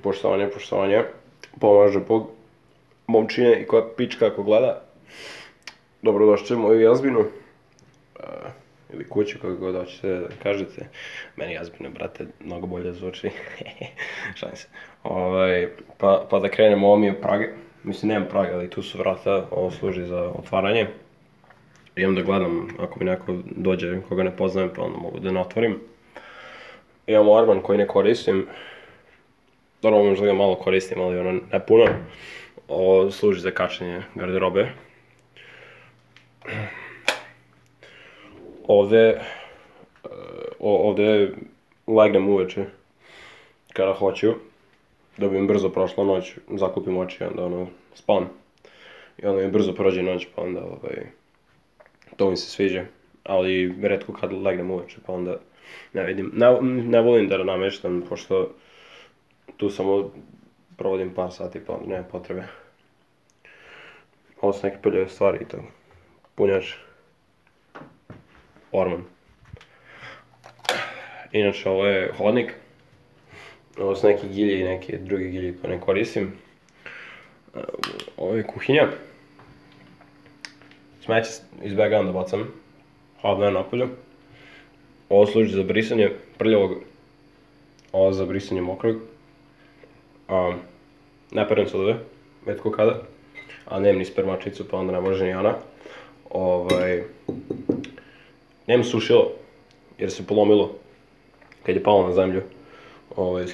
Poštovanje, poštovanje. Pomaže Bog. Momčine i koja pička ako gleda. Dobrodošli u moju jazbinu. Ili kuću, kako god hoćete da kažete. Meni jazbina, brate, mnogo bolje zvuči. Šalim se. Pa da krenemo, ovo mi je prag. Mislim, nemam prag, ali tu su vrata, ovo služi za otvaranje. Idem da gledam, ako mi neko dođe koga ne poznajem, pa onda mogu da ne otvorim. Imam orman koji ne koristim. Normalno možda ga malo koristim, ali ono ne puno. Ovo služi za kačenje garderobe. Ovdje legnem uveče kada hoću, da bi mi brzo prošla noć, zakupim oči i onda spam. I onda mi brzo prođe noć, pa onda to mi se sviđa. Ali retko kad legnem uveče, pa onda ne vidim. Ne volim da nameštam, pošto tu samo provodim par sati, pa nema potrebe. Ovo su neke prljave stvari i to. Punjač. Orman. Inače, ovo je hodnik. Ovo su neki gilje i neke druge gilje koje ne koristim. Ovo je kuhinja. Smeće izbjegavam da bacam. Hladno je napolju. Ovo služi za brisanje prljavog. Ovo za brisanje mokrog. Ne perem sudove, retko kada. A nemam ni spremačicu, pa onda ne može ni ona. Nemam sušilo, jer se polomilo kad je palo na zemlju.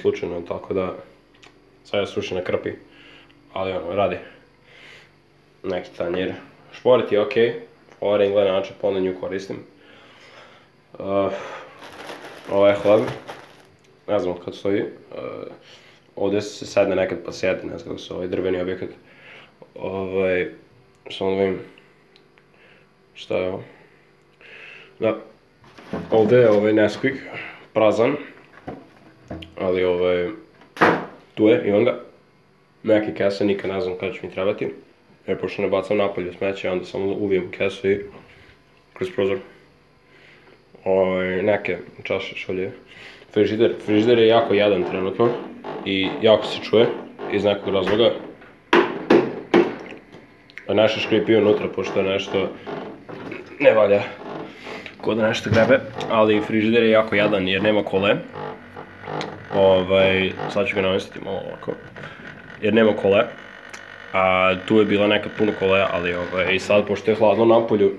Slučajno, tako da sad je suši na krpi. Ali radi. Neki tanjir. Šporet je okej. Ova ringla je način, pa onda nju koristim. Ovo je hleb. Ne znam kad stoji. Ovdje se sedne nekad pa sjedi, ne znam kako se drveni objekat. Samo da vidim šta je ovo. Da, ovdje je Nesquik, prazan, ali tu je, imam ga. Neke kese, nikad ne znam kada će mi trebati, jer pošto ne bacam napolje smeće, onda samo uvijem kesu i kroz prozor. Neke čaše, šolje. Frižider je jako jadan trenutno i jako se čuje iz nekog razloga. Nešto škripi unutra, pošto je nešto ne valja ko da nešto grebe, ali frižider je jako jadan jer nema kole. Sad ću ga namestiti malo ovako. Jer nema kole. Tu je bila nekad puno kole, ali sad pošto je hladno napolju,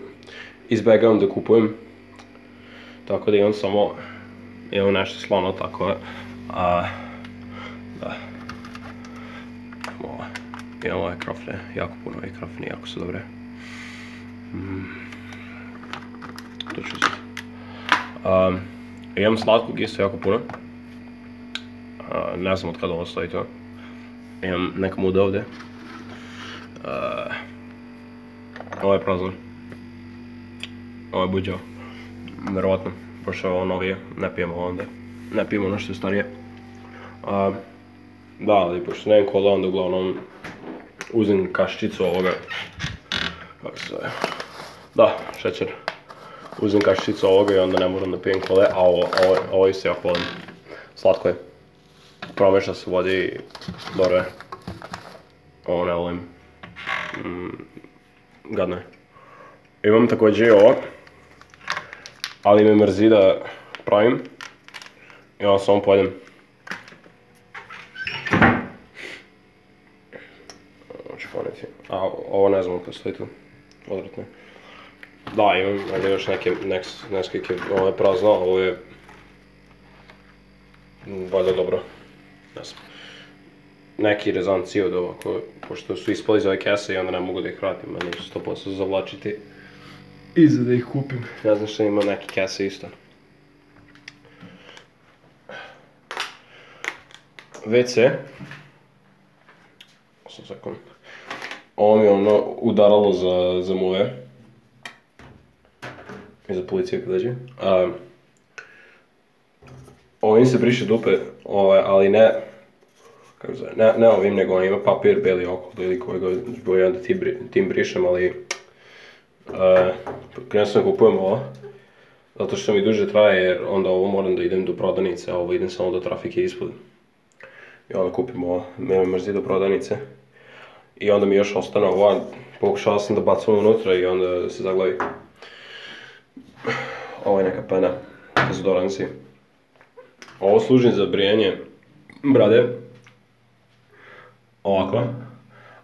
izbjegavam da kupujem. Tako da imam samo, imam nešto slano, tako je. Da. Imam ove krofne, jako puno ovih krofne, jako su dobre. To ću uzeti. Imam slatkog isto jako puno. Ne znam od kada ovo stoji to. Imam neka muda ovdje. Ovo je prazno. Ovo je buđao. Vjerovatno, pošto je ovo novije, ne pijemo onda. Ne pijemo ono što je starije. Da, ali pošto nemam kola, onda uglavnom uzim kaščicu ovoga. Kako se zove? Da, šećer. Uzim kaščicu ovoga i onda ne moram da pijem kole, a ovo isto jako volim. Slatko je. Promeša se u vodi i dobro je. Ovo ne volim. Gadno je. Imam također i ovo. Ali me mrzi da pravim. I ovo samo pojedem. Ću poneti. A ovo ne znam kako stoji tu. Odvratno je. Da, imam još neke Nesquike. Ovo je prazno, a ovo je valjda dobro. Ne znam. Neki rezanci od ovako, pošto su ispali iz ove kese i onda ne mogu da ih vratim, a nisu 100% zavlačiti. Iza da ih kupim. Ne znam što ima neke kese isto. WC. Sam sekund. Ovo mi je ono udaralo za muve. I za policije kad dođe. Ovim se briše dupe, ali ne... Kako zove, ne ovim nego on ima papir, beli okolo ili kojega boja da tim brišem, ali... Jednostavno kupujem ovo. Zato što mi duže traje jer onda ovo moram da idem do prodavnice, a ovo idem samo do trafike ispod. I onda kupimo mrzi do prodavnice. I onda mi još ostane ovo, pokušao sam da bacam unutra i onda se zaglavi. Ovo je neka pena, dezodoransi. Ovo služi za brijanje brade. Ovako.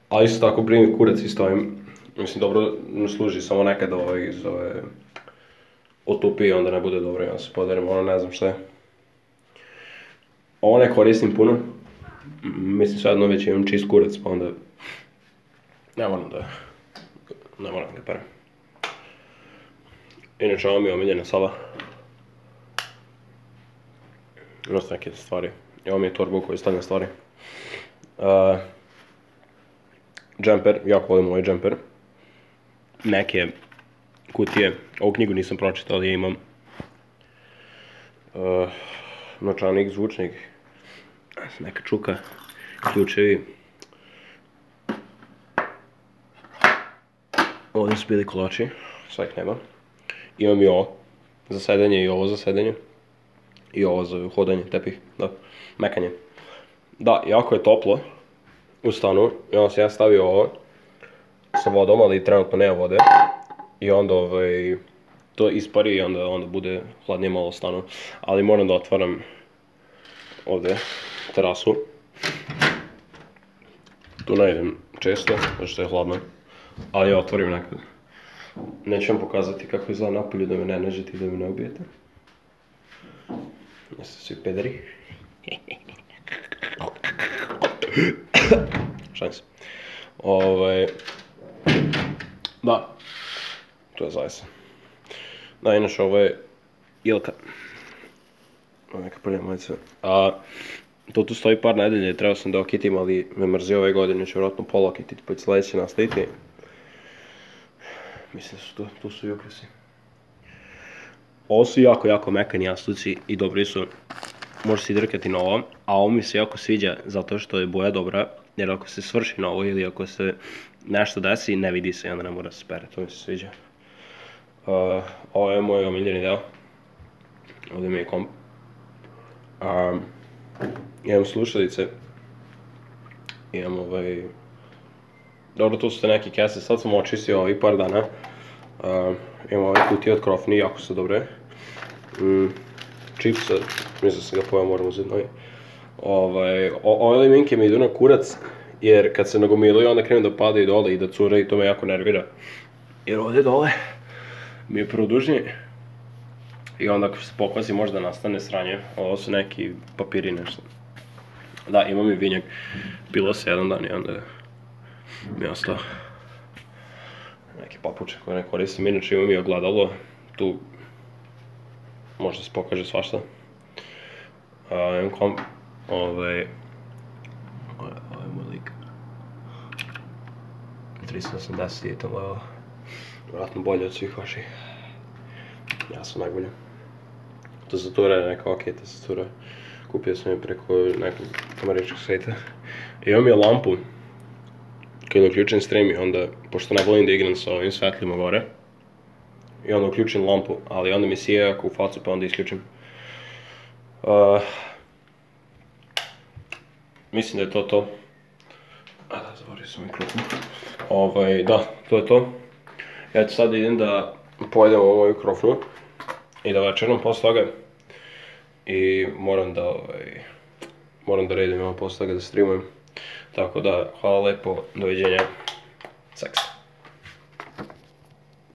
Ali isto tako brijim kurac isto ovim. Mislim, dobro služi, samo nekad otupi i onda ne bude dobro i onda se poderim, ono ne znam šta je. Ovo ne koristim puno. Mislim, sad već imam čist kurac, pa onda ne moram da ga perem. Inače, ovo mi je omiljena sala. Nosto neke stvari. I ovo mi je torba u kojoj stavljam stvari. Džemper, jako volim ovaj džemper. Neke kutije, ovu knjigu nisam pročitao, ali ja imam novčanik, zvučnik, neka čuka, ključevi. Ovdje su bili kolači, svak nema. Imam i ovo za sedenje i ovo za sedenje. I ovo za hodanje, tepih, da, mekanje. Da, jako je toplo u stanu i onda sam ja stavio ovo sa vodom, ali trenutno nema vode. I onda to ispari i onda bude hladnije malo u stanu. Ali moram da otvaram ovdje terasu. Tu ne idem često, zato što je hladno. Ali ja otvorim nekad. Neću vam pokazati kako izgleda napolju da me ne nađete i da me ne ubijete. Jeste svi pederi. Šalim se. Da. To je zaista. Da, inače ovo je Ilka. Ovo je neka prlja majica. To tu stoji par nedelje, trebao sam da okitim, ali me mrzi ove godine, ću vjerojatno pola okititi, pa će sljedeće nastaviti. Mislim da su tu su i ukrasi. Ovo su jako mekani jastuci i dobri su. Može se i drkati na ovo, a ovo mi se jako sviđa zato što je boja dobra, jer ako se svrši na ovo ili ako se nešto desi, ne vidi se i onda ne mora se pere, to mi se sviđa. Ovo je moj omiljeni deo. Ovdje mi je komp. Imam slušalice. Imam dobro, tu su te neke kese, sad sam očistio ovih par dana. Imam ove kutije od Krofni, jako su dobre. Čipsa, mislim da sam ga pojao, moram uzeti novi. Ove limenke mi idu na kurac, jer kad se nagomilaju onda krenu da padaju dole i da cure i to me jako nervira. Jer ovdje dole mi je produžnije. I onda ako se pokvasi možda nastane sranje. Ovo su neki papiri nešto. Da, imam i vinjak. Pilo se jedan dan i onda mi je ostao neke papuče koje ne koristim. Inače imam i ogledalo. Tu možda se pokaže svašta. Imam komp. Ovo je moj lik. 380 je to level. Vjerojatno bolje od svih vaših. Ja sam najbolji. Tastatura je neka ok tastatura. Kupio sam je preko nekog američkog sajta. Imam je lampu. Kad uključim stream i onda, pošto ne volim da igram sa ovim svetlima gore. I onda uključim lampu, ali onda mi sije jako u facu pa onda isključim. Mislim da je to. Da, zaboravio sam mikrofon. Da, to je to. Ja ću sad idem da pojedem ovu moju krofnu i da večeram posle toga. I moram da redim posle toga da streamujem. Tako da, hvala lepo, doviđenja, seks.